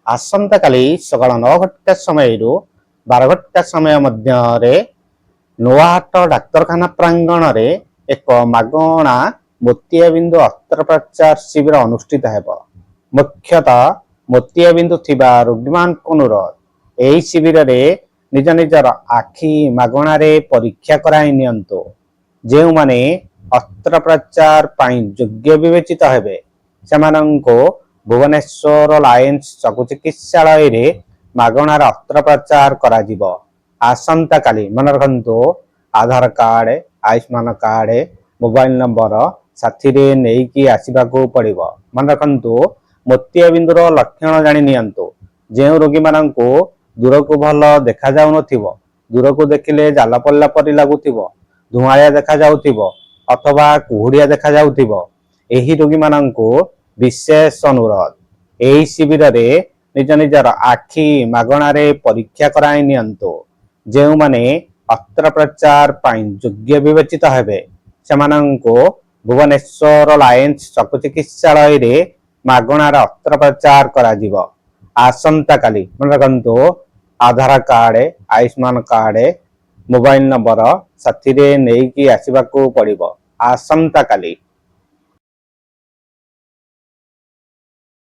आसंता काली सकाल 9 घंटा समय 12 घंटा समय मध्य नुआहाट डाक्तरखाना प्रांगण रे एक मागणा मोतियाबिंदु अस्त्रोपचार शिविर अनुष्ठित हेब। मुख्यतः मोतियाबिंदु थिबा रोगीमानक अनुरोध एही शिविर रे निज निजर आखि मागणा रे परीक्षा कराई नियंतु। जेउ माने अस्त्रोपचार पाई योग्य विवेचित हेबे सेमानंको भुवनेश्वर लायंस चक्षु चिकित्सालय रे मागणार अस्त्रोपचार करा जिवो। आसंता काली मन रखंतु Aadhaar card Ayushman card mobile number साथी रे नेकी आसीबाकू पड़िबो। मन रखंतु मोतियाबिंदुर लक्षण जानि नियंतु। जेउ रोगी मानंको दूर को भल देखा जाउ नथिबो, दूर को देखिले जाला पल्ला परि लागुथिबो, धुआया देखा जाउथिबो अथवा कुहुड़िया देखा जाउथिबो, एही रोगी मानंको विशेष अनुरोध एही शिविर रे निज निजर आखि मागणा रे परीक्षा कराई नियंतु। जेउ माने अस्त्रोपचार पाई योग्य विवेचित हेबे सेमानंको भुवनेश्वर लायंस चक्षु चिकित्सालय रे मागणार अस्त्रोपचार करा जिवो। आसंता काली मन रखंतु Aadhaar card Ayushman card mobile number साथी रे नेकी आसीबाकू पड़िबो। आसंता काली।